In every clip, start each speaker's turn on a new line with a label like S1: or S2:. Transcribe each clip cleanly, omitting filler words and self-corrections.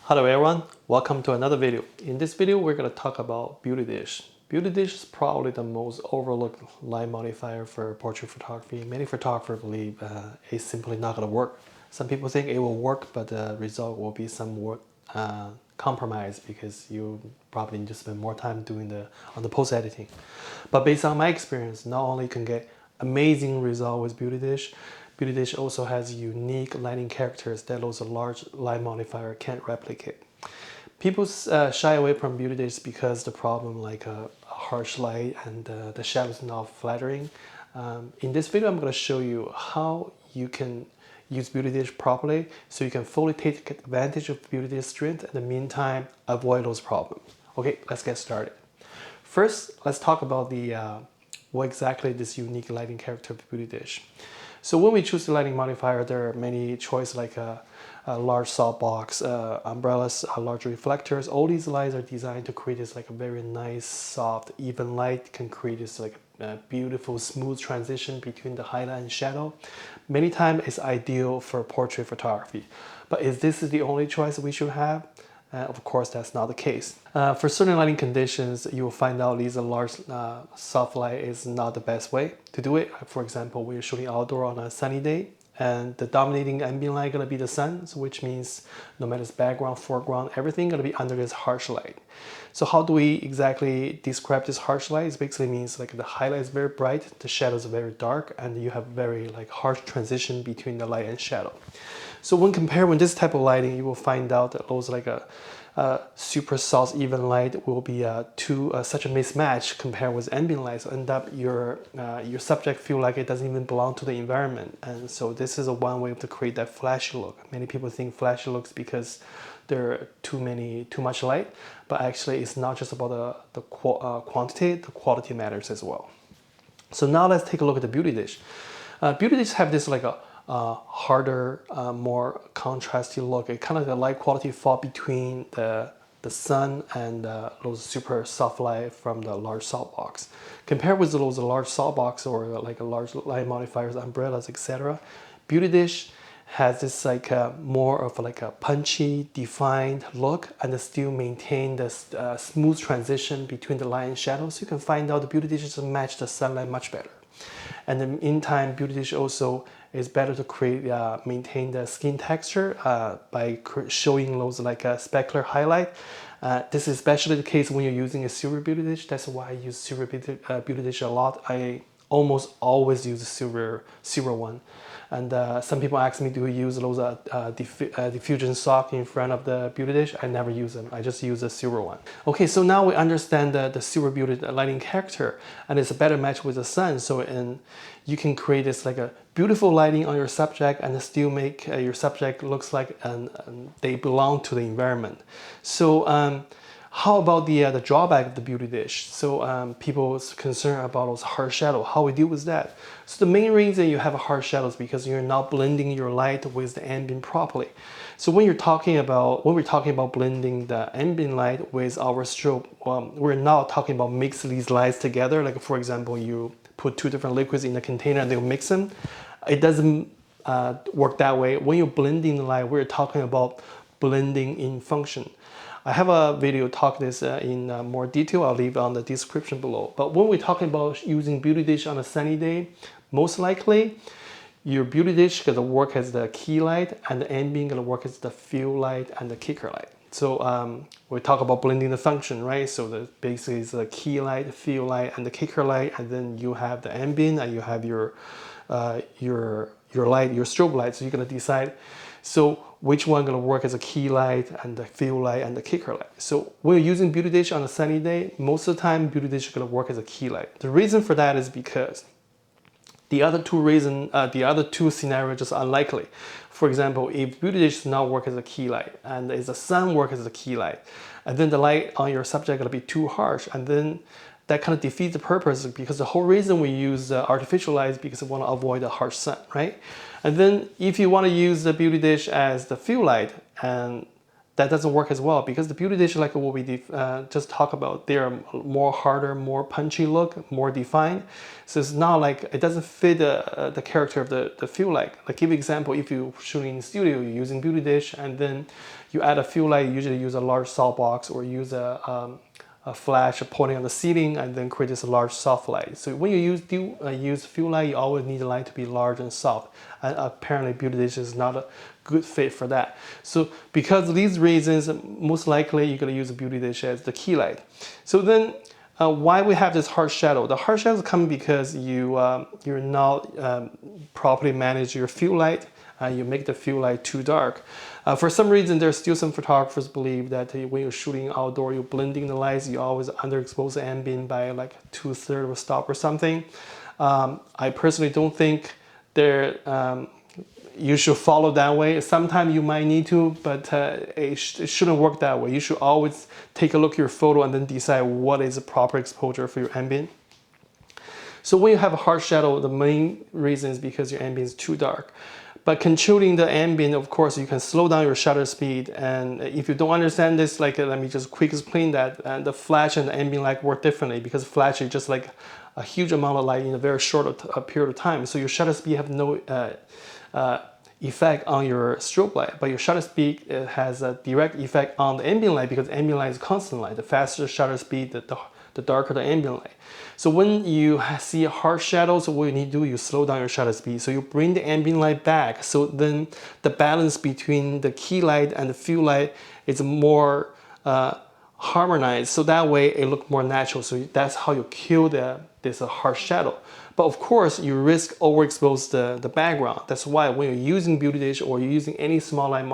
S1: Hello everyone, welcome to another video. In this video, we're going to talk about beauty dish. Beauty dish is probably the most overlooked light modifier for portrait photography. Many photographers believe it's simply not going to work. Some people think it will work, but the result will be some work compromise because you probably need to spend more time doing on the post editing. But based on my experience, not only can get amazing result with beauty dish, beauty dish also has unique lighting characters that those large light modifier can't replicate. People shy away from beauty dish because the problem like a harsh light and the shadows not flattering. In this video, I'm going to show you how you can use beauty dish properly so you can fully take advantage of beauty dish strength and in the meantime avoid those problems. Okay, let's get started. First, let's talk about what exactly this unique lighting character of beauty dish. So when we choose the lighting modifier, there are many choices like a large softbox, umbrellas, large reflectors. All these lights are designed to create this like a very nice, soft, even light. Can create this like a beautiful, smooth transition between the highlight and shadow. Many times it's ideal for portrait photography. But is this the only choice we should have? Of course, that's not the case. For certain lighting conditions, you will find out these large soft light is not the best way to do it. For example, when you're shooting outdoor on a sunny day, and the dominating ambient light gonna be the sun, so which means no matter it's background, foreground, everything gonna be under this harsh light. So how do we exactly describe this harsh light? It basically means like the highlight is very bright, the shadows are very dark, and you have very like harsh transition between the light and shadow. So when compared with this type of lighting, you will find out that those like a super soft even light will be such a mismatch compared with ambient light. So end up your subject feel like it doesn't even belong to the environment. And so this is one way to create that flashy look. Many people think flashy looks because there are too much light, but actually it's not just about the quantity, the quality matters as well. So now let's take a look at the beauty dish. Beauty dish have this like a harder, more contrasty look. It kind of the light quality fall between the sun and those super soft light from the large softbox. Compared with those large softbox or like a large light modifiers, umbrellas, etc., beauty dish has this like more of like a punchy, defined look and still maintain this smooth transition between the light and shadow. So you can find out the beauty dish just match the sunlight much better. And then in time, beauty dish also is better to create, maintain the skin texture by showing those like a specular highlight. This is especially the case when you're using a silver beauty dish. That's why I use silver beauty dish a lot. I almost always use the silver one. And some people ask me, do you use those diffusion soft in front of the beauty dish? I never use them. I just use the silver one. Okay, so now we understand the silver beauty lighting character, and it's a better match with the sun. So you can create this like a beautiful lighting on your subject and still make your subject looks like they belong to the environment. So how about the drawback of the beauty dish? So people's concern about those harsh shadows, how we deal with that. So the main reason you have a harsh shadow is because you're not blending your light with the ambient properly. So when we're talking about blending the ambient light with our strobe, we're not talking about mix these lights together. Like for example, you put two different liquids in a container and they'll mix them. It doesn't work that way. When you're blending the light, we're talking about blending in function. I have a video talk this in more detail. I'll leave it on the description below. But when we're talking about using beauty dish on a sunny day, most likely your beauty dish gonna work as the key light and the ambient gonna work as the fill light and the kicker light. So we talk about blending the function, right? So basically it's the key light, fill light, and the kicker light, and then you have the ambient and you have your light, your strobe light. So you're gonna decide so which one gonna work as a key light and the fill light and the kicker light. So when you're using beauty dish on a sunny day, most of the time beauty dish is gonna work as a key light. The reason for that is because the other two scenarios just unlikely. For example, if beauty dish does not work as a key light and is the sun work as a key light, and then the light on your subject gonna be too harsh, and then that kind of defeats the purpose because the whole reason we use artificial light is because we want to avoid the harsh sun, right? And then if you want to use the beauty dish as the fill light and that doesn't work as well, because the beauty dish, like what we just talked about, they are more harder, more punchy look, more defined. So it's not like, it doesn't fit the character of the fill light. Like give you example, if you're shooting in studio, you're using beauty dish, and then you add a fill light, you usually use a large softbox or use a flash pointing on the ceiling, and then create this large soft light. So when you use fill light, you always need the light to be large and soft. And apparently beauty dish is not a good fit for that. So because of these reasons, most likely you're going to use a beauty dish as the key light. So then why we have this harsh shadow? The harsh shadows come because you're not properly manage your fill light. You make the fill light too dark. For some reason, there's still some photographers believe that when you're shooting outdoor, you're blending the lights, you always underexpose the ambient by like 2/3 of a stop or something. I personally don't think you should follow that way. Sometimes you might need to, but it shouldn't work that way. You should always take a look at your photo and then decide what is the proper exposure for your ambient. So when you have a harsh shadow, the main reason is because your ambient is too dark. But controlling the ambient, of course, you can slow down your shutter speed. And if you don't understand this, like let me just quick explain that. And the flash and the ambient light work differently, because flash is just like a huge amount of light in a very short period of time. So your shutter speed have no effect on your strobe light, but your shutter speed has a direct effect on the ambient light, because ambient light is constant light. The faster shutter speed, the darker the ambient light. So when you see a harsh shadow, so what you need to do, you slow down your shutter speed. So you bring the ambient light back. So then the balance between the key light and the fill light is more harmonized. So that way it looks more natural. So that's how you kill this harsh shadow. But of course, you risk overexpose the background. That's why when you're using beauty dish or you're using any small light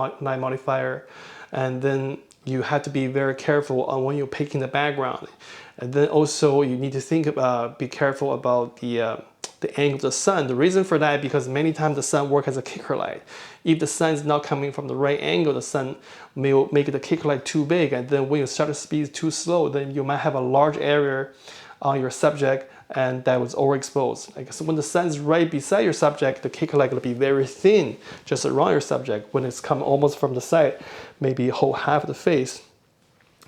S1: modifier, and then you have to be very careful on when you're picking the background. And then also you need to think about, be careful about the angle of the sun. The reason for that is because many times the sun works as a kicker light. If the sun is not coming from the right angle, the sun may make the kicker light too big, and then when your shutter speed is too slow, then you might have a large area on your subject, and that was overexposed. Like, so when the sun is right beside your subject, the kicker light will be very thin just around your subject. When it's come almost from the side, maybe whole half of the face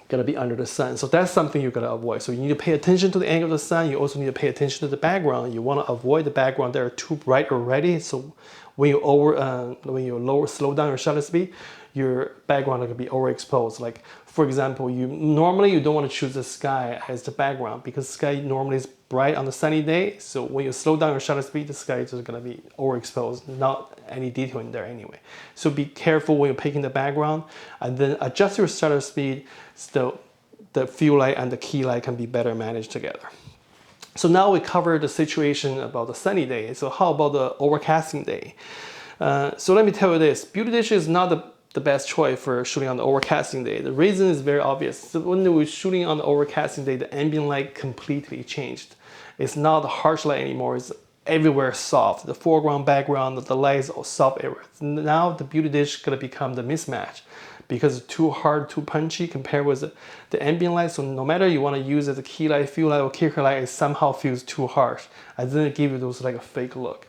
S1: gonna be under the sun. So that's something you're gonna avoid. So you need to pay attention to the angle of the sun. You also need to pay attention to the background. You wanna avoid the background that are too bright already. So when you slow down your shutter speed, your background is gonna be overexposed. Like for example, normally you don't want to choose the sky as the background, because sky normally is bright on the sunny day. So when you slow down your shutter speed, the sky is just gonna be overexposed, not any detail in there anyway. So be careful when you're picking the background, and then adjust your shutter speed so the fill light and the key light can be better managed together. So now we covered the situation about the sunny day. So how about the overcasting day? So let me tell you this, beauty dish is not the best choice for shooting on the overcasting day. The reason is very obvious. So when we're shooting on the overcasting day, the ambient light completely changed. It's not the harsh light anymore, it's everywhere soft. The foreground, background, the light is all soft everywhere. Now the beauty dish is gonna become the mismatch, because it's too hard, too punchy compared with the ambient light. So no matter you want to use it as a key light, fill light, or kicker light, it somehow feels too harsh, and then it gives you those like a fake look.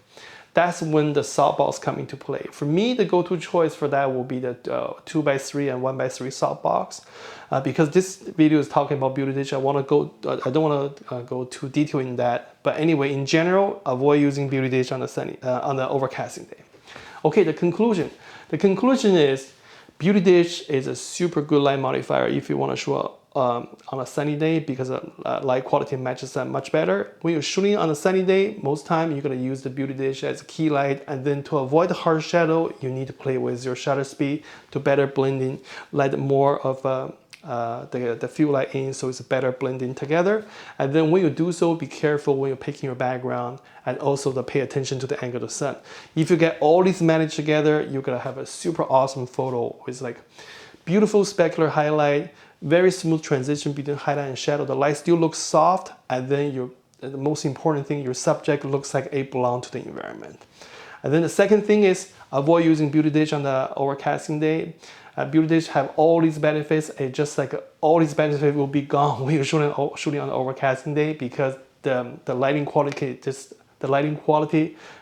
S1: That's when the softbox come into play. For me, the go-to choice for that will be the 2x3 and 1x3 softbox. Because this video is talking about beauty dish, I don't want to go too detailed in that. But anyway, in general, avoid using beauty dish on the overcasting day. Okay, the conclusion. The conclusion is beauty dish is a super good light modifier if you want to shoot on a sunny day, because light quality matches that much better. When you're shooting on a sunny day, most time you're going to use the beauty dish as a key light, and then to avoid the harsh shadow, you need to play with your shutter speed to better blend in, let more of the fill light in, so it's better blending together. And then when you do so, be careful when you're picking your background, and also to pay attention to the angle of the sun. If you get all these managed together, you're gonna have a super awesome photo with like beautiful specular highlight, very smooth transition between highlight and shadow. The light still looks soft, and then the most important thing, your subject looks like it belongs to the environment. And then the second thing is avoid using beauty dish on the overcasting day. Beauty dish have all these benefits. It just like all these benefits will be gone when you're shooting on the overcasting day, because the lighting quality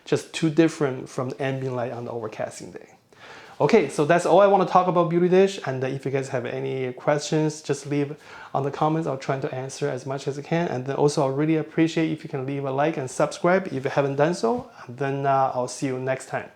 S1: just too different from the ambient light on the overcasting day. Okay, so that's all I want to talk about Beauty Dish. And if you guys have any questions, just leave on the comments. I'll try to answer as much as I can. And then also, I really appreciate if you can leave a like and subscribe if you haven't done so. And then I'll see you next time.